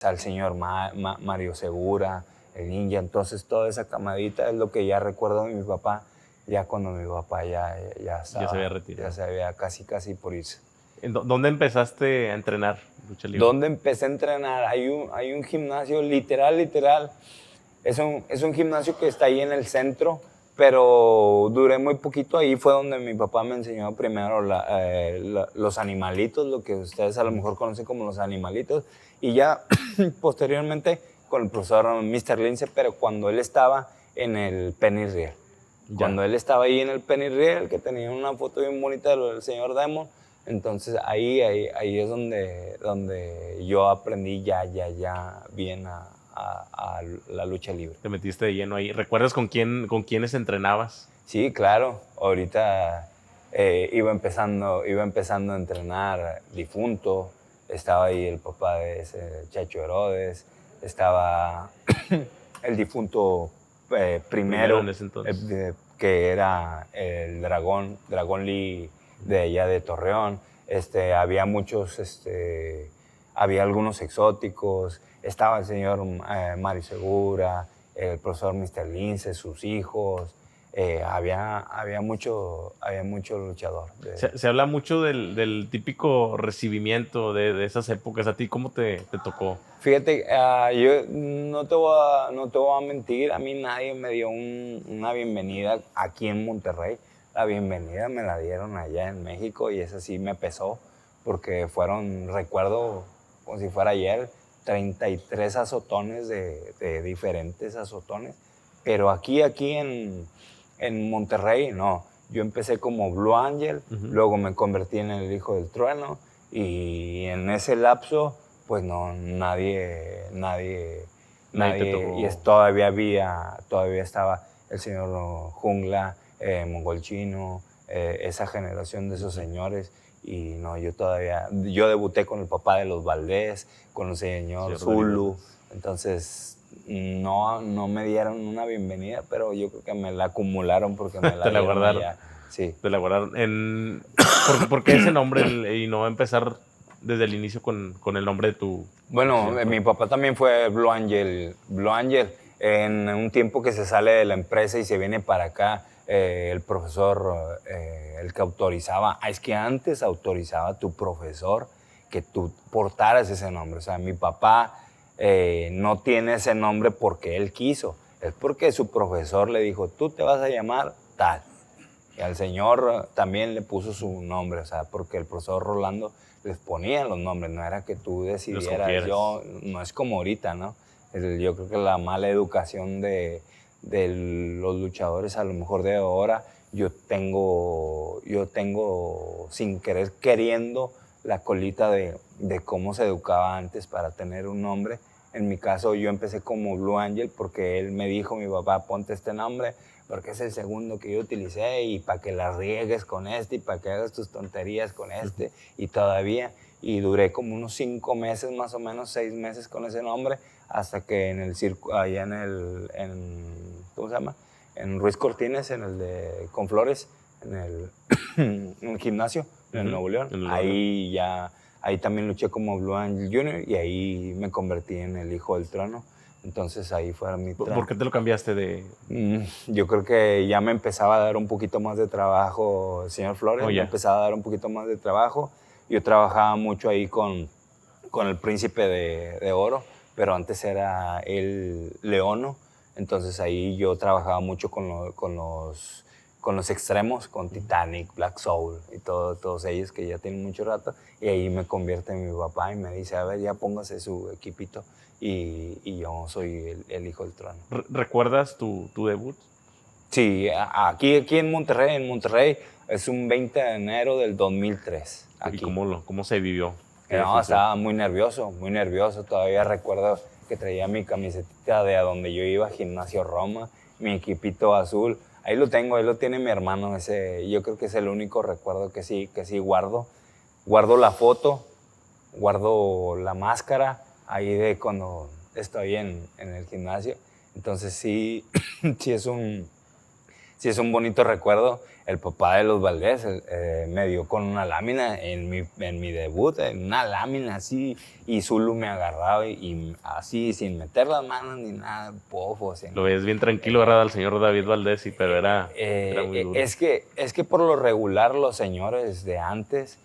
al señor Mario Segura, el Ninja. Entonces toda esa camadita es lo que ya recuerdo de mi papá, ya cuando mi papá ya Ya se había retirado. ya se había casi por irse. ¿Dónde empezaste a entrenar lucha libre? ¿Dónde empecé a entrenar? Hay un gimnasio literal. Es un gimnasio que está ahí en el centro, pero duré muy poquito. Ahí fue donde mi papá me enseñó primero los animalitos, lo que ustedes a lo mejor conocen como los animalitos. Y ya posteriormente con el profesor Mr. Lince, pero cuando él estaba en el Penny Real. Cuando él estaba ahí en el Penny Real, que tenía una foto bien bonita del señor Demon. Entonces ahí es donde yo aprendí ya bien a la lucha libre. Te metiste de lleno ahí. ¿Recuerdas con quiénes entrenabas? Sí, claro. Ahorita iba empezando a entrenar Difunto. Estaba ahí el papá de ese Chacho Herodes. Estaba el difunto primero En ese entonces. que era el Dragón Lee de allá de Torreón. Había muchos, había algunos exóticos. Estaba el señor Mario Segura, el profesor Mr. Lince, sus hijos. Había mucho luchador. Se habla mucho del típico recibimiento de esas épocas. ¿A ti cómo te tocó? Fíjate, yo no te voy a mentir, a mí nadie me dio una bienvenida aquí en Monterrey. La bienvenida me la dieron allá en México y esa sí me pesó porque recuerdo como si fuera ayer, 33 azotones de diferentes azotones. Pero aquí en Monterrey, no. Yo empecé como Blue Angel, luego me convertí en el Hijo del Trueno y en ese lapso pues no, nadie te tocó. y todavía estaba el señor Jungla, Mongol Chino, esa generación de esos señores. Y no, yo debuté con el papá de los Valdés, con el señor Zulu. Entonces, no me dieron una bienvenida, pero yo creo que me la acumularon porque me la Te la dieron guardaron. allá. Sí. Te la guardaron. ¿Por qué ese nombre y no empezar desde el inicio con el nombre de tu... Bueno, mi papá también fue Blue Angel. Blue Angel, en un tiempo que se sale de la empresa y se viene para acá, el profesor, el que autorizaba, es que antes autorizaba tu profesor que tú portaras ese nombre. O sea, mi papá no tiene ese nombre porque él quiso, es porque su profesor le dijo, tú te vas a llamar tal. Y al señor también le puso su nombre, o sea, porque el profesor Rolando les ponía los nombres, no era que tú decidieras. No es como ahorita, ¿no? Yo creo que la mala educación de los luchadores, a lo mejor de ahora, yo tengo sin querer queriendo la colita de cómo se educaba antes para tener un nombre. En mi caso, yo empecé como Blue Angel porque él me dijo, mi papá, ponte este nombre, porque es el segundo que yo utilicé y para que la riegues con este y para que hagas tus tonterías con este. Y todavía, y duré como unos 5 meses, más o menos 6 meses con ese nombre, hasta que en el circo, allá ¿cómo se llama? En Ruiz Cortines, en el de Conflores, en el gimnasio, en Nuevo León. Ahí también luché como Blue Angel Jr. y ahí me convertí en el Hijo del Trono. Entonces ahí fue mi trabajo. ¿Por qué te lo cambiaste de...? Yo creo que ya me empezaba a dar un poquito más de trabajo, señor Flores, me empezaba a dar un poquito más de trabajo. Yo trabajaba mucho ahí con el Príncipe de Oro, pero antes era el Leono. Entonces ahí yo trabajaba mucho con los extremos, con Titanic, Black Soul y todos ellos que ya tienen mucho rato. Y ahí me convierte en mi papá y me dice, a ver, ya póngase su equipito. Y yo soy el Hijo del Trono. ¿Recuerdas tu debut? Sí, aquí en Monterrey, es un 20 de enero del 2003. Aquí. ¿Y cómo se vivió? No, estaba muy nervioso. Todavía recuerdo que traía mi camiseta de a donde yo iba, Gimnasio Roma, mi equipito azul. Ahí lo tengo, ahí lo tiene mi hermano. Yo creo que es el único recuerdo que sí guardo. Guardo la foto, guardo la máscara ahí de cuando estoy en el gimnasio. Entonces sí sí es un bonito recuerdo. El papá de los Valdés me dio con una lámina en mi debut, en una lámina así, y Zulu me agarraba y así, sin meter las manos ni nada, pofo. Lo ves bien tranquilo, ¿verdad? Al señor David Valdés, sí, pero era muy duro. Es que por lo regular los señores de antes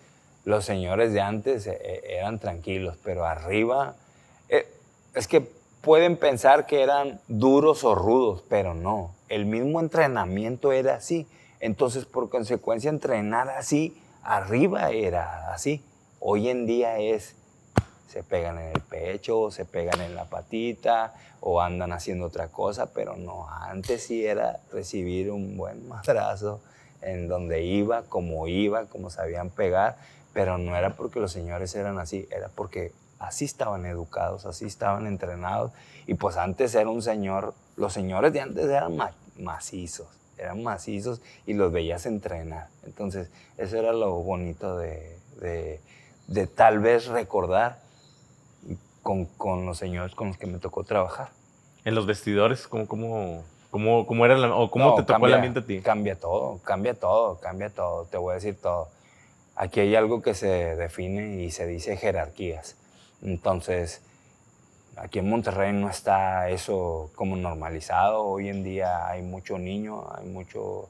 eran tranquilos, pero arriba, es que pueden pensar que eran duros o rudos, pero no. El mismo entrenamiento era así. Entonces, por consecuencia, entrenar así, arriba era así. Hoy en día se pegan en el pecho, se pegan en la patita o andan haciendo otra cosa, pero no, antes sí era recibir un buen madrazo en donde iba, como sabían pegar, pero no era porque los señores eran así, era porque así estaban educados, así estaban entrenados, y pues antes era un señor, los señores de antes eran macizos y los veías entrenar. Entonces, eso era lo bonito de tal vez recordar con los señores con los que me tocó trabajar. En los vestidores, ¿cómo era o cómo te tocó el ambiente a ti? Cambia todo. Te voy a decir todo. Aquí hay algo que se define y se dice jerarquías. Entonces, aquí en Monterrey no está eso como normalizado. Hoy en día hay mucho niño, hay mucho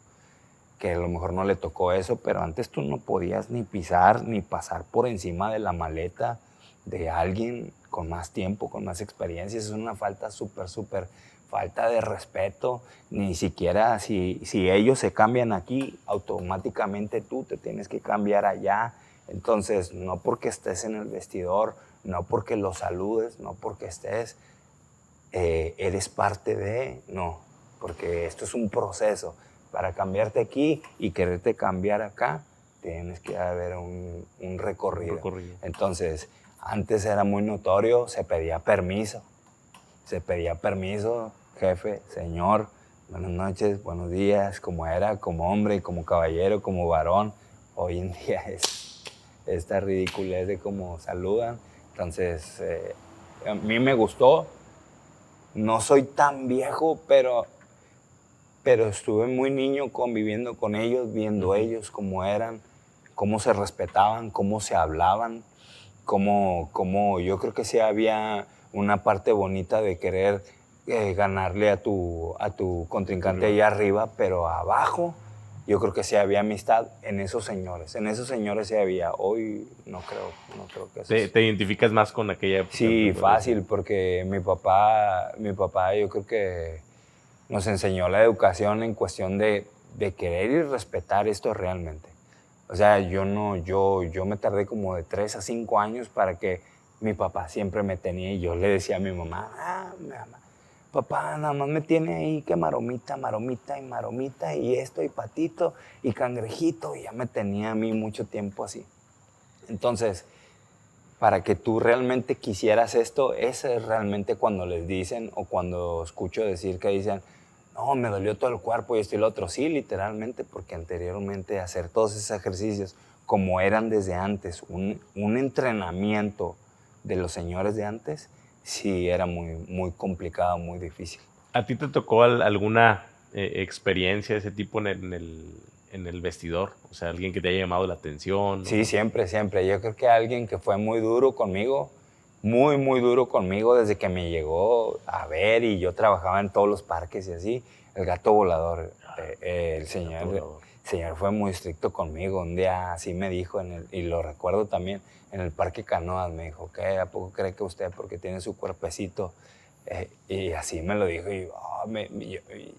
que a lo mejor no le tocó eso, pero antes tú no podías ni pisar ni pasar por encima de la maleta de alguien con más tiempo, con más experiencia. Es una falta súper falta de respeto. Ni siquiera si ellos se cambian aquí, automáticamente tú te tienes que cambiar allá. Entonces, no porque estés en el vestidor, no porque los saludes, no porque estés, eres parte de, no, porque esto es un proceso. Para cambiarte aquí y quererte cambiar acá, tienes que haber un recorrido. Entonces, antes era muy notorio, se pedía permiso, jefe, señor, buenas noches, buenos días, como era, como hombre, como caballero, como varón. Hoy en día es esta ridiculez de cómo saludan. Entonces, a mí me gustó. No soy tan viejo, pero estuve muy niño conviviendo con ellos, viendo ellos cómo eran, cómo se respetaban, cómo se hablaban, cómo yo creo que sí había una parte bonita de querer ganarle a tu contrincante allá arriba, pero abajo yo creo que sí había amistad en esos señores sí había. Hoy no creo que eso ¿Te identificas más con aquella época? Sí, fácil, porque mi papá yo creo que nos enseñó la educación en cuestión de querer y respetar esto realmente. O sea, yo me tardé como de 3 a 5 años para que mi papá siempre me tenía, y yo le decía a mi mamá, papá nada más me tiene ahí que maromita y esto y patito y cangrejito, y ya me tenía a mí mucho tiempo así. Entonces, para que tú realmente quisieras esto, eso es realmente cuando les dicen, o cuando escucho decir que dicen, no, me dolió todo el cuerpo y esto y lo otro. Sí, literalmente, porque anteriormente hacer todos esos ejercicios como eran desde antes, un entrenamiento de los señores de antes, sí era muy complicado, muy difícil. ¿A ti te tocó alguna experiencia de ese tipo en el vestidor? O sea, alguien que te haya llamado la atención, ¿no? Sí, siempre. Yo creo que alguien que fue muy duro conmigo, muy duro conmigo desde que me llegó a ver, y yo trabajaba en todos los parques y así, el gato volador. El señor fue muy estricto conmigo. Un día así me dijo, y lo recuerdo también, en el Parque Canoas, me dijo, ¿qué? ¿A poco cree que usted, porque tiene su cuerpecito? Y así me lo dijo, y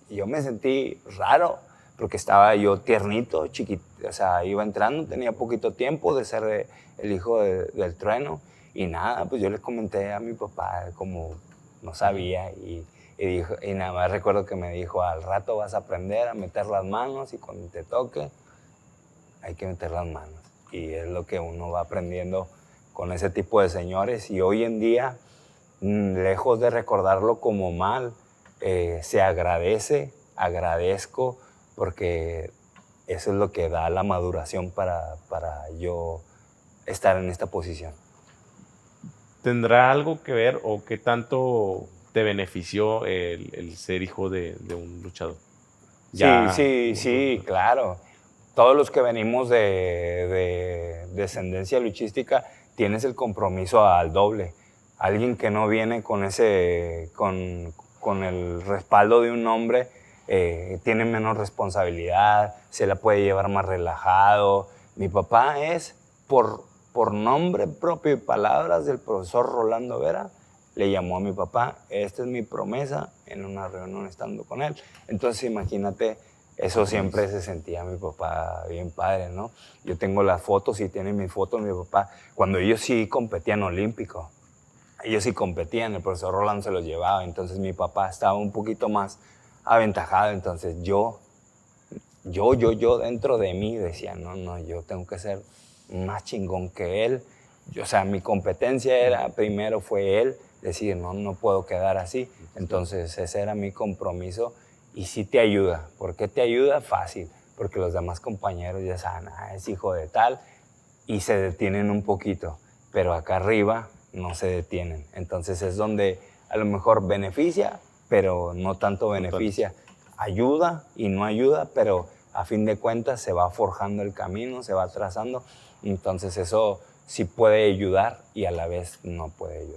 yo me sentí raro, porque estaba yo tiernito, chiquito, o sea, iba entrando, tenía poquito tiempo de ser el hijo del trueno, y nada, pues yo le comenté a mi papá como no sabía, y nada más recuerdo que me dijo, al rato vas a aprender a meter las manos, y cuando te toque, hay que meter las manos. Y es lo que uno va aprendiendo con ese tipo de señores, y hoy en día, lejos de recordarlo como mal, se agradezco, porque eso es lo que da la maduración para yo estar en esta posición. ¿Tendrá algo que ver o qué tanto te benefició el ser hijo de un luchador? Ya, Sí, claro. Todos los que venimos de descendencia luchística tienes el compromiso al doble. Alguien que no viene con el respaldo de un hombre tiene menos responsabilidad, se la puede llevar más relajado. Mi papá es, por nombre propio y palabras del profesor Rolando Vera, le llamó a mi papá, esta es mi promesa, en una reunión estando con él. Entonces imagínate, eso siempre se sentía mi papá bien padre, ¿no? Yo tengo las fotos y tiene mis fotos mi papá, cuando ellos sí competían olímpico. Ellos sí competían, el profesor Rolando se los llevaba, entonces mi papá estaba un poquito más aventajado, entonces yo dentro de mí decía, no, yo tengo que ser más chingón que él. O sea, mi competencia era, primero fue él, decir, no puedo quedar así. Entonces ese era mi compromiso y sí te ayuda. ¿Por qué te ayuda? Fácil, porque los demás compañeros ya saben, es hijo de tal, y se detienen un poquito, pero acá arriba no se detienen. Entonces es donde a lo mejor beneficia, pero no tanto beneficia. Ayuda y no ayuda, pero a fin de cuentas se va forjando el camino, se va trazando. Entonces eso sí puede ayudar y a la vez no puede ayudar.